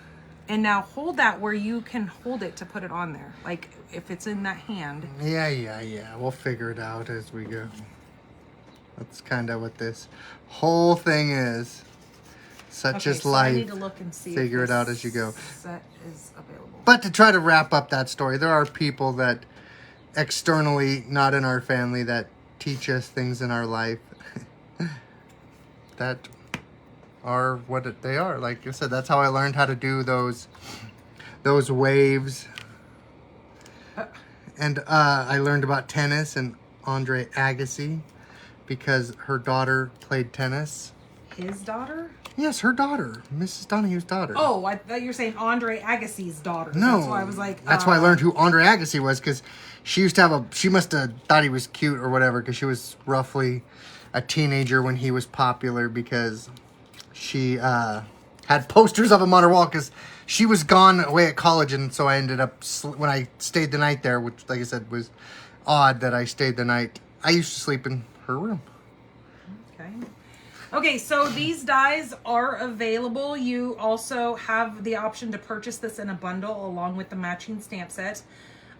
And now hold that where you can hold it to put it on there. Like if it's in that hand. Yeah. We'll figure it out as we go. That's kind of what this whole thing is. Such is so life. I need to look and see Figure if it out this as you go. set is available. But to try to wrap up that story, there are people that externally, not in our family, that teach us things in our life that are what they are. Like I said, that's how I learned how to do those waves. And I learned about tennis and Andre Agassi because her daughter played tennis. His daughter? Yes, her daughter, Mrs. Donahue's daughter. Oh, I thought you were saying Andre Agassi's daughter. No, That's why I was like. That's why I learned who Andre Agassi was, because she used to have she must have thought he was cute or whatever, because she was roughly a teenager when he was popular, because she had posters of him on her wall, because she was gone away at college, and so I ended up, when I stayed the night there, which, like I said, was odd that I stayed the night, I used to sleep in her room. Okay, so these dies are available. You also have the option to purchase this in a bundle along with the matching stamp set.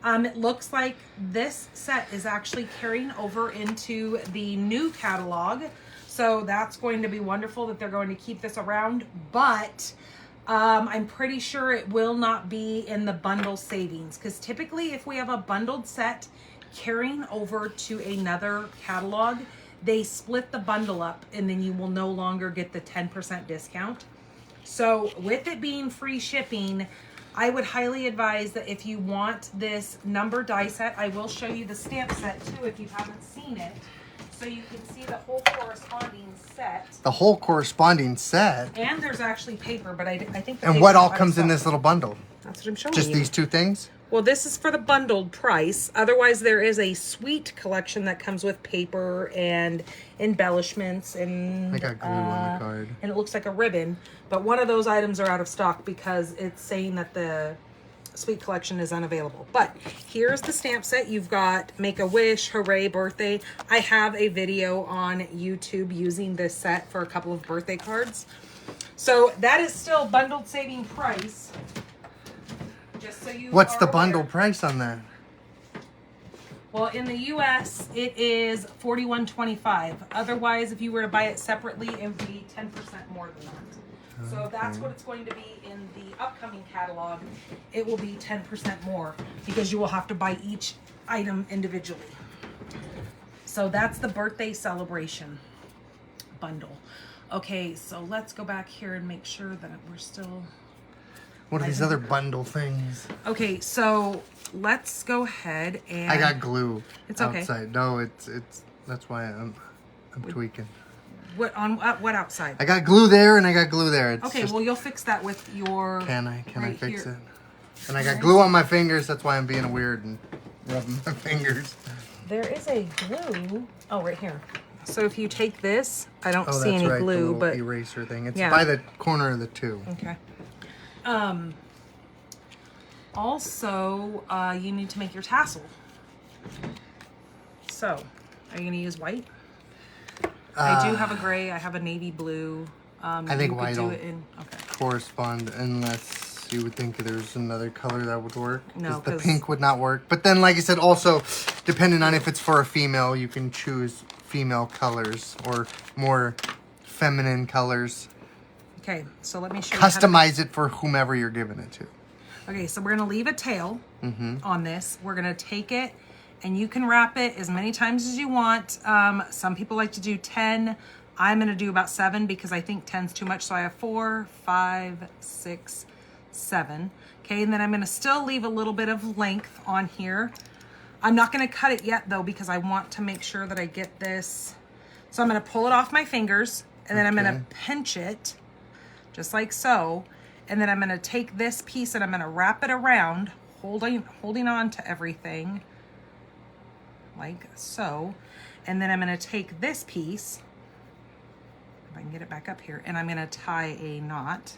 It looks like this set is actually carrying over into the new catalog. So that's going to be wonderful that they're going to keep this around. But I'm pretty sure it will not be in the bundle savings, because typically if we have a bundled set carrying over to another catalog, they split the bundle up and then you will no longer get the 10% discount. So with it being free shipping, I would highly advise that if you want this number die set, I will show you the stamp set too if you haven't seen it. So you can see the whole corresponding set. The whole corresponding set? And there's actually paper, but I think the And paper's what all out of comes in stock. this little bundle? That's what I'm showing Just you. these 2 things? Well, this is for the bundled price. Otherwise, there is a suite collection that comes with paper and embellishments and I got glue on the card. and it looks like a ribbon. But one of those items are out of stock because it's saying that Suite Collection is unavailable. But here's the stamp set. You've got Make-A-Wish, Hooray, Birthday. I have a video on YouTube using this set for a couple of birthday cards. So that is still bundled saving price. Just so you What's are the aware. bundle price on that? Well, in the US, it is $41.25. Otherwise, if you were to buy it separately, it would be 10% more than that. So that's what it's going to be in the upcoming catalog. It will be 10% more because you will have to buy each item individually. So that's the birthday celebration bundle. Okay, so let's go back here and make sure that we're still... What are these other bundle things? Okay, so let's go ahead and... I got glue. It's okay. Outside. No, it's that's why I'm tweaking. What outside? I got glue there and I got glue there. It's Okay, just, well you'll fix that with your... Can I right fix here. it? And I got glue on my fingers. That's why I'm being weird and rubbing my fingers. There is a glue. Oh, right here. So if you take this, I don't see that's any right, the glue, little but eraser thing. It's yeah. by the corner of the two. Okay. Also, you need to make your tassel. So, are you going to use white? I do have a gray. I have a navy blue. I think white will okay. correspond unless you would think there's another color that would work. No, the 'cause- pink would not work. But then, like I said, also, depending on if it's for a female, you can choose female colors or more feminine colors. Okay, so let me show you how to Customize it for whomever you're giving it to. Okay, so we're gonna leave a tail on this. We're gonna take it and you can wrap it as many times as you want. Some people like to do 10. I'm gonna do about 7 because I think 10's too much. So I have 4, 5, 6, 7. Okay, and then I'm gonna still leave a little bit of length on here. I'm not gonna cut it yet though because I want to make sure that I get this. So I'm gonna pull it off my fingers and then I'm gonna pinch it just like so. And then I'm gonna take this piece and I'm gonna wrap it around, holding on to everything, like so. And then I'm gonna take this piece, if I can get it back up here, and I'm gonna tie a knot.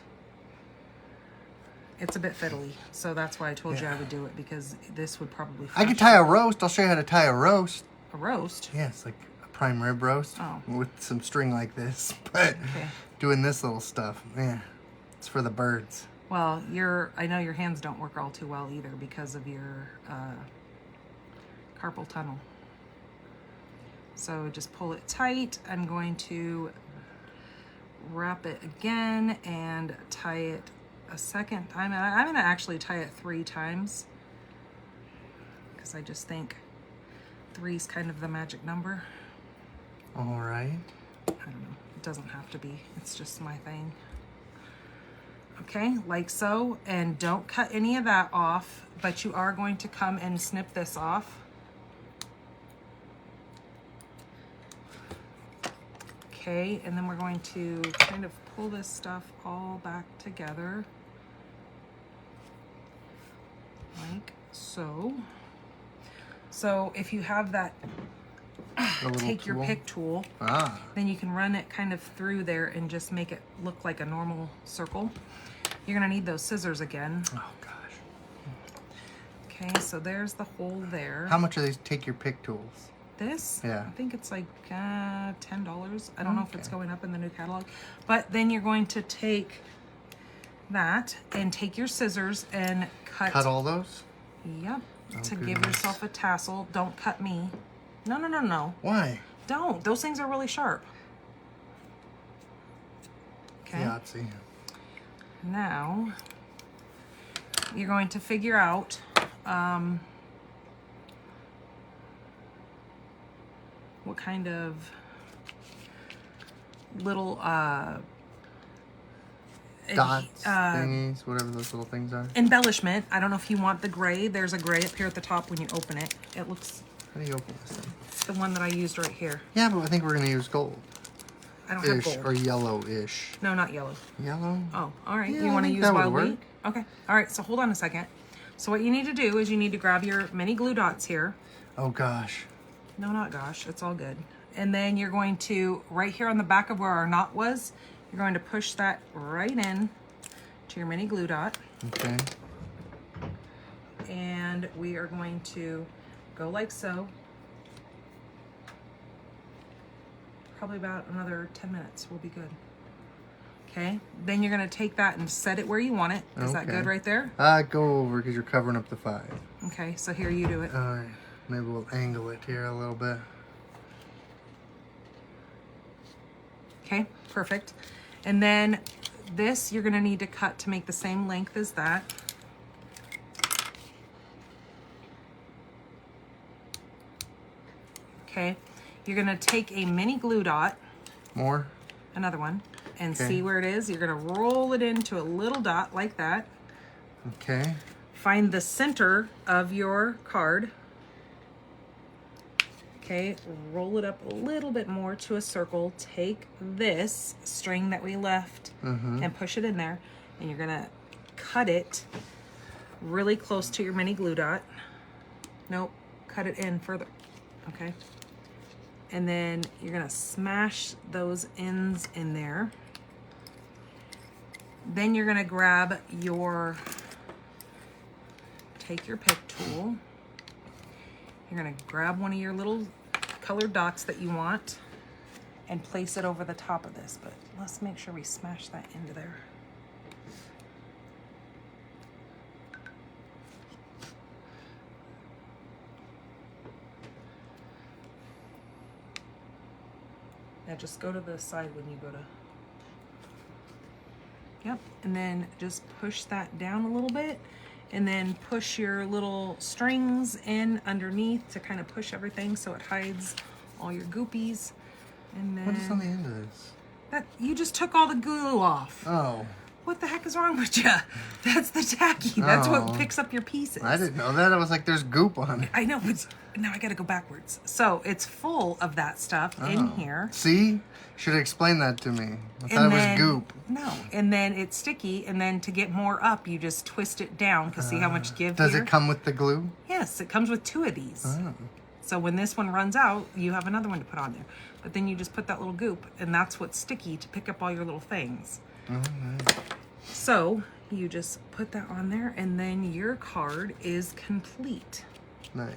It's a bit fiddly, so that's why I told you I would do it, because this would probably... I could tie a roast. I'll show you how to tie a roast. A roast? Yes, like a prime rib roast with some string like this. But doing this little stuff, yeah. It's for the birds. Well, I know your hands don't work all too well either because of your carpal tunnel. So just pull it tight. I'm going to wrap it again and tie it a second time. I'm going to actually tie it 3 times because I just think 3 is kind of the magic number. All right. I don't know. It doesn't have to be. It's just my thing. Okay, like so, and don't cut any of that off, but you are going to come and snip this off. Okay, and then we're going to kind of pull this stuff all back together, like so. So if you have that, take your pick tool, then you can run it kind of through there and just make it look like a normal circle. You're gonna need those scissors again. Oh gosh. Okay, so there's the hole there. How much are these take your pick tools? This? Yeah. I think it's like $10. I don't know if it's going up in the new catalog. But then you're going to take that and take your scissors and cut. Cut all those? Yep. To give yourself a tassel. Don't cut me. No, no, no, no. Why? Don't. Those things are really sharp. Okay. Yahtzee. Now, you're going to figure out what kind of little dots, thingies, whatever those little things are. Embellishment. I don't know if you want the gray. There's a gray up here at the top when you open it. It looks... How do you open this thing? It's the one that I used right here. Yeah, but I think we're going to use gold. I don't have gold. Or yellow-ish. No, not yellow. Yellow? Oh, all right. Yeah, You want to use that would wild work. wheat? Okay. All right. So hold on a second. So what you need to do is you need to grab your mini glue dots here. Oh, gosh. No, not gosh. It's all good. And then you're going to, right here on the back of where our knot was, you're going to push that right in to your mini glue dot. Okay. and we are going to go like so. Probably about another 10 minutes will be good. Okay, then you're gonna take that and set it where you want it. Is that good right there? Go over because you're covering up the 5. Okay, so here you do it. All right, maybe we'll angle it here a little bit. Okay, perfect. And then this you're gonna need to cut to make the same length as that. Okay, you're gonna take a mini glue dot. More? Another one. And see where it is. You're gonna roll it into a little dot like that. Okay. Find the center of your card. Okay, roll it up a little bit more to a circle. Take this string that we left and push it in there. And you're gonna cut it really close to your mini glue dot. Nope, cut it in further. Okay. And then you're gonna smash those ends in there. Then you're gonna grab your, take your pick tool. You're gonna grab one of your little colored dots that you want and place it over the top of this, but let's make sure we smash that into there. Now just go to the side when you go to, yep, and then just push that down a little bit, and then push your little strings in underneath to kind of push everything so it hides all your goopies. And then what is on the end of this? That you just took all the glue off. Oh. What the heck is wrong with you? That's the tacky. That's what Oh. picks up your pieces. I didn't know that. I was like, there's goop on it. I know, but now I gotta go backwards. So it's full of that stuff in here. See? Should have explained that to me. I thought it was goop. No, and then it's sticky, and then to get more up, you just twist it down, because see how much give Does here? it come with the glue? Yes, it comes with 2 of these. Oh. So when this one runs out, you have another one to put on there. But then you just put that little goop, and that's what's sticky to pick up all your little things. So you just put that on there, and then your card is complete. Nice.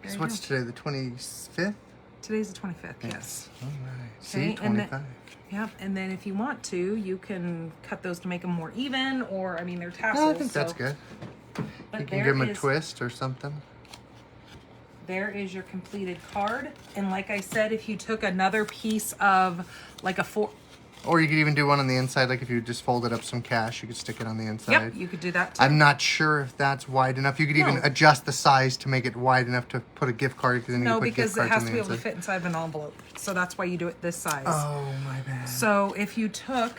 There So you what's go. today, the 25th? Today's the 25th, yes. All right. Okay, See, and 25. Yep, and then if you want to, you can cut those to make them more even, or, I mean, they're tassels. No, I think that's so- good. But You can there give them a is- twist or something. There is your completed card. And like I said, if you took another piece of like a Or you could even do one on the inside, like if you just folded up some cash, you could stick it on the inside. Yep, you could do that too. I'm not sure if that's wide enough. You could even No. adjust the size to make it wide enough to put a gift card. Then you No, put because gift it cards has on to the be able to inside. fit inside of an envelope. So that's why you do it this size. Oh, my bad. So if you took,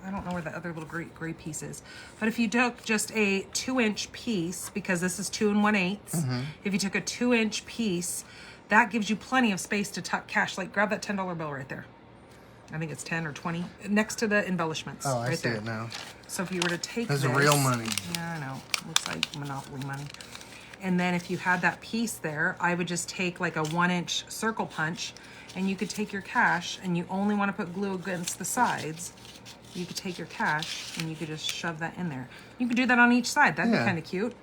I don't know where the other little gray piece is, but if you took just a 2-inch piece, because this is 2 1/8, if you took a 2-inch piece, that gives you plenty of space to tuck cash. Like grab that $10 bill right there. I think it's 10 or 20 next to the embellishments. Oh, I right see there. it now. So if you were to take That's this, real money. Yeah, I know. Looks like Monopoly money. And then if you had that piece there, I would just take like a 1-inch circle punch, and you could take your cash, and you only want to put glue against the sides. You could take your cash and you could just shove that in there. You could do that on each side. That'd be Yeah. kind of cute.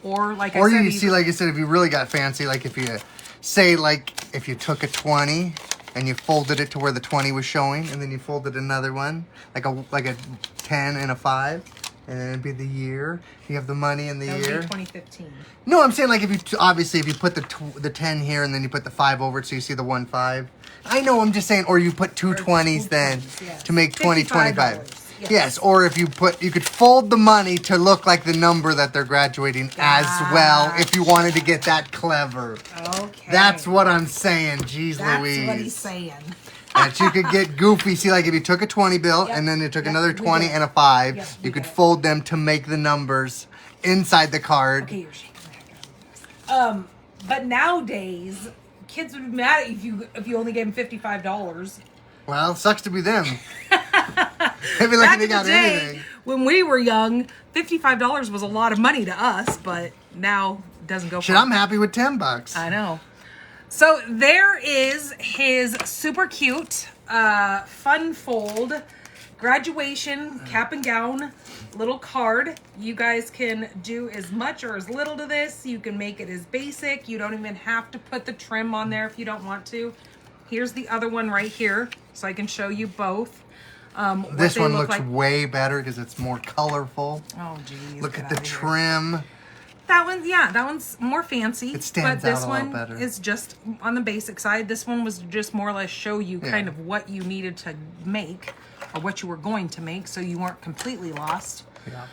Or like Or I said, you see, like I said, if you really got fancy, like if you say, like if you took a 20 and you folded it to where the 20 was showing, and then you folded another one, like a 10 and a 5, and then it'd be the year. You have the money in the that would year. be 2015. No, I'm saying like if you obviously if you put the 10 here and then you put the 5 over it, so you see the 1 5. I know. I'm just saying, or you put two 20s then 20s, yes. to make 20 $55, 25. yes. Yes, or if you could fold the money to look like the number that they're graduating as well. If you wanted to get that clever. Okay. That's what I'm saying. Jeez Louise. That's what he's saying. That you could get goofy. See, like if you took a 20 bill Yep. and then you took Yep, another we 20 get it. and a 5, Yep, we you could get it. fold them to make the numbers inside the card. Okay, you're shaking the heck out of this. But nowadays, kids would be mad at you if you only gave them $55. Well, sucks to be them. They'd be Back lucky in they the got day, anything. when we were young, $55 was a lot of money to us, but now it doesn't go Shit, for I'm happy with $10. I know. So there is his super cute fun fold graduation cap and gown little card. You guys can do as much or as little to this. You can make it as basic. You don't even have to put the trim on there if you don't want to. Here's the other one right here, so I can show you both. This one looks way better because it's more colorful. Oh, geez. Look at the trim. That one's, yeah, that one's more fancy. It stands out a lot better. This one is just on the basic side. This one was just more or less show you kind of what you needed to make or what you were going to make so you weren't completely lost. Yeah.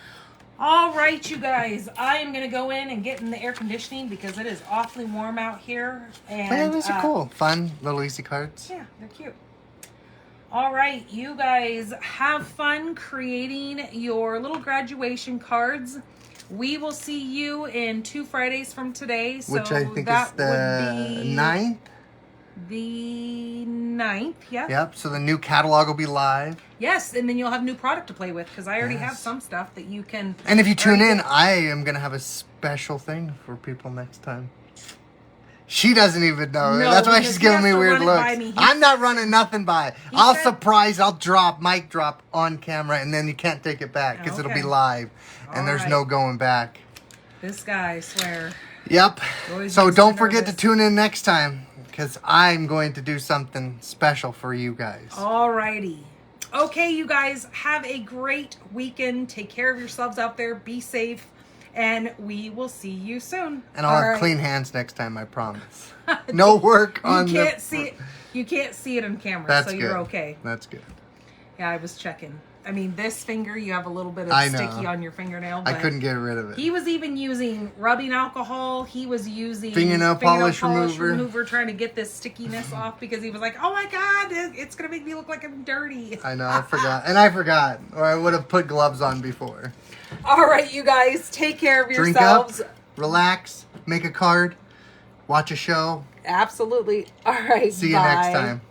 All right, you guys. I am going to go in and get in the air conditioning because it is awfully warm out here. And, yeah, these are cool. Fun, little easy cards. Yeah, they're cute. All right, you guys have fun creating your little graduation cards. We will see you in 2 Fridays from today. So which I think that is the 9th? The 9th, yeah. Yep, so the new catalog will be live. Yes, and then you'll have new product to play with because I already have some stuff that you can... And if you tune in, I am going to have a special thing for people next time. She doesn't even know. No, that's why she's giving me weird looks. I'm not running nothing by. I'll surprise, I'll mic drop on camera, and then you can't take it back because it'll be live. And there's no going back. This guy, I swear. Yep. So don't forget to tune in next time because I'm going to do something special for you guys. Alrighty. Okay, you guys, have a great weekend. Take care of yourselves out there. Be safe. And we will see you soon. And I'll have clean hands next time, I promise. No work on You can't see it on camera, That's so good. you're okay. That's good. Yeah, I was checking. I mean, this finger, you have a little bit of sticky on your fingernail. But I couldn't get rid of it. He was even using rubbing alcohol. He was using fingernail polish remover, trying to get this stickiness off because he was like, oh my God, it's going to make me look like I'm dirty. I know, I forgot. And I forgot. Or I would have put gloves on before. All right, you guys, take care of yourselves. Drink up, relax, make a card, watch a show. Absolutely. All right, see you next time.